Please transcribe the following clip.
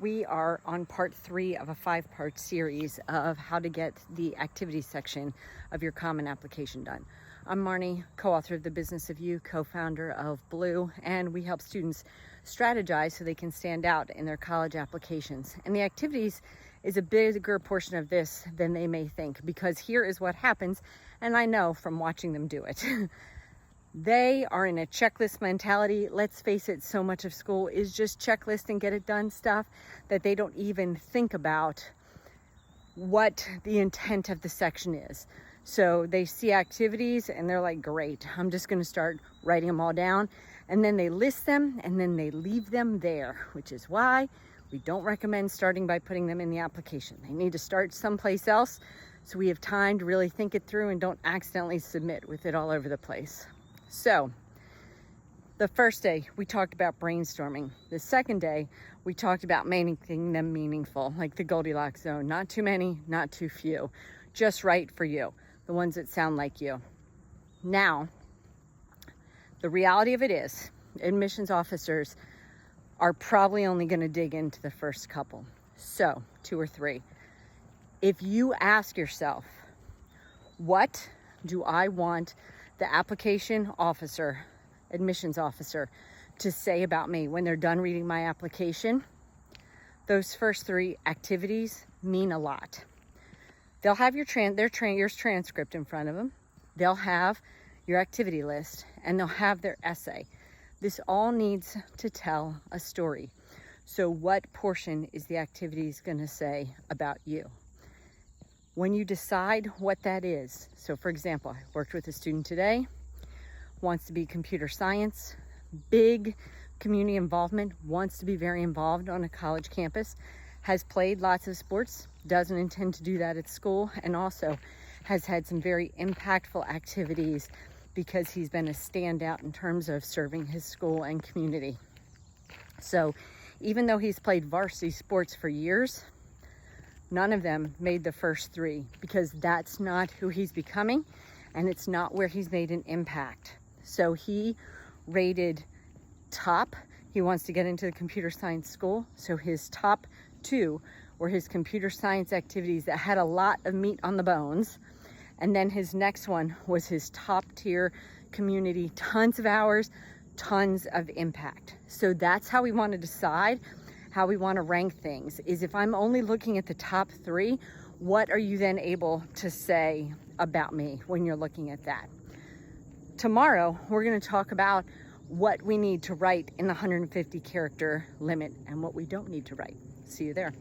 We are on part 3 of a 5-part series of how to get the activities section of your Common Application done. I'm Marnie, co-author of The Business of You, co-founder of Blue, and we help students strategize so they can stand out in their college applications. And the activities is a bigger portion of this than they may think, because here is what happens, and I know from watching them do it. They are in a checklist mentality. Let's face it, so much of school is just checklist and get it done stuff that they don't even think about what the intent of the section is. So they see activities and they're like, great, I'm just going to start writing them all down. And then they list them and then they leave them there, which is why we don't recommend starting by putting them in the application. They need to start someplace else so we have time to really think it through and don't accidentally submit with it all over the place. So the first day we talked about brainstorming. The second day we talked about making them meaningful, like the Goldilocks zone. Not too many, not too few. Just right for you, the ones that sound like you. Now, the reality of it is admissions officers are probably only going to dig into the first couple. So 2 or 3. If you ask yourself, what do I want the application officer, admissions officer, to say about me when they're done reading my application? Those first 3 activities mean a lot. They'll have your transcript in front of them. They'll have your activity list and they'll have their essay. This all needs to tell a story. So what portion is the activities going to say about you? When you decide what that is, so for example, I worked with a student today, wants to be computer science, big community involvement, wants to be very involved on a college campus, has played lots of sports, doesn't intend to do that at school, and also has had some very impactful activities because he's been a standout in terms of serving his school and community. So even though he's played varsity sports for years, none of them made the first 3 because that's not who he's becoming and it's not where he's made an impact. So he rated top. He wants to get into the computer science school. So his top 2 were his computer science activities that had a lot of meat on the bones. And then his next one was his top tier community, tons of hours, tons of impact. So that's how we want to decide how we want to rank things, is if I'm only looking at the top 3, what are you then able to say about me when you're looking at that? Tomorrow, we're going to talk about what we need to write in the 150 character limit and what we don't need to write. See you there.